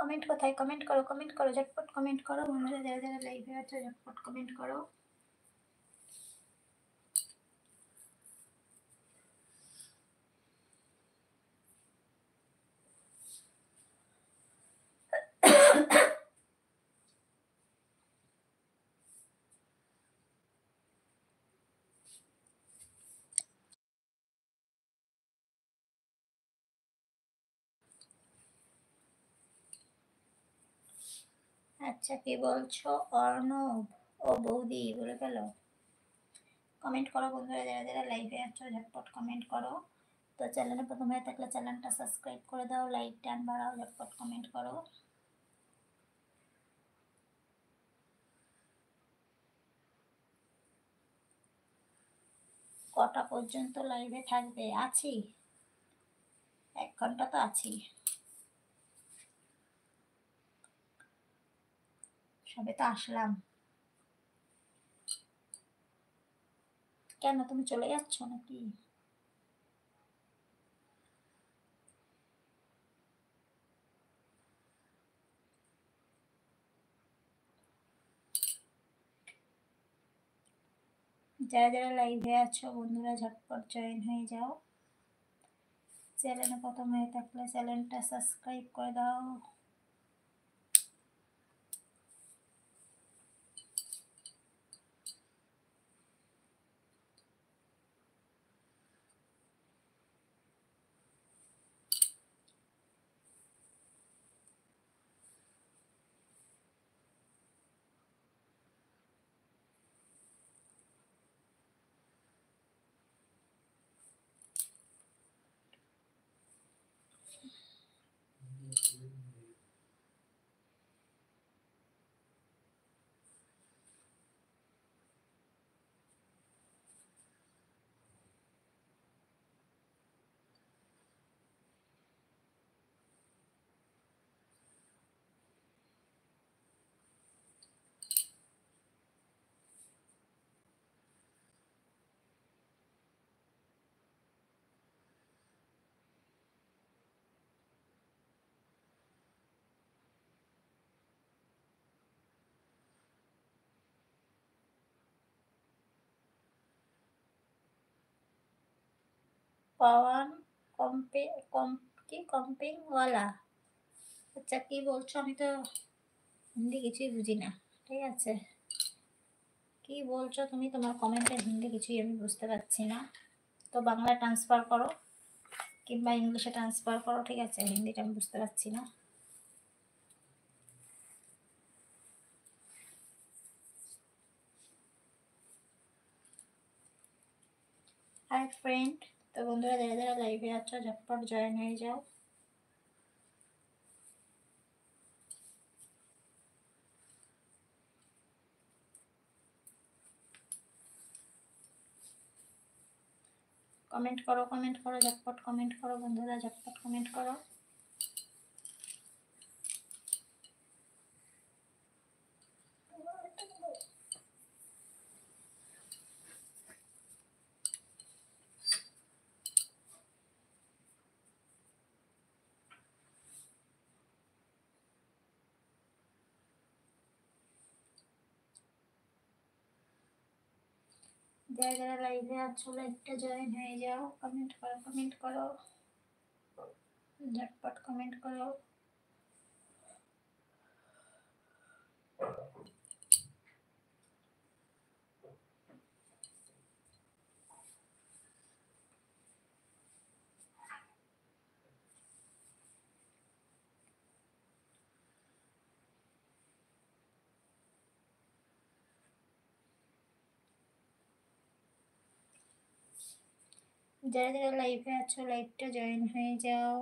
Comment কোথায়? Comment করো, ঝটপট কমেন্ট করো। বন্ধুরা যারা, যারা লাইভে আছো ঝটপট কমেন্ট করো। আচ্ছা, কি বলছো? অর্ণব ও বৌদি বলে গেল। কমেন্ট করো বন্ধুরা যারা, যারা লাইভে আছো ঝটপট কমেন্ট করো। তো চ্যানেলে প্রথম হয়ে থাকলে চ্যানেলটা সাবস্ক্রাইব করে দাও, লাইক টান বাড়াও, ঝটপট কমেন্ট করো। কটা পর্যন্ত লাইভে থাকবে? আছি, 1 ঘন্টা তো আছি। সবে তো আসলাম। কেন, তুমি চলে যাচ্ছ নাকি? যারা যারা লাইভে আছো বন্ধুরা ঝটপট জয়েন হয়ে যাও। চ্যানেলে প্রথম হয়ে থাকলে চ্যানেলটা সাবস্ক্রাইব করে দাও। পাওয়ান কম্পে কম কি কম্পিংওয়ালা? আচ্ছা, কি বলছো? আমি তো হিন্দি কিছুই বুঝি না। ঠিক আছে, কি বলছো তুমি? তোমার কমেন্টে হিন্দি কিছুই আমি বুঝতে পারছি না। তো বাংলা ট্রান্সফার করো কিংবা ইংলিশে ট্রান্সফার করো। ঠিক আছে, হিন্দিটা আমি বুঝতে পারছি না। Hi friend. তো বন্ধুরা যারা যারা লাইভে আছো ঝটপট জয়েন হয়ে যাও। কমেন্ট করো, ঝটপট কমেন্ট করো বন্ধুরা, ঝটপট কমেন্ট করো। যারা যারা লাইভে আছো লাইভটা জয়েন হয়ে যাও। কমেন্ট করো, ঝটপট কমেন্ট করো। যারা যারা লাইভে আছো লাইভটা জয়েন হয়ে যাও।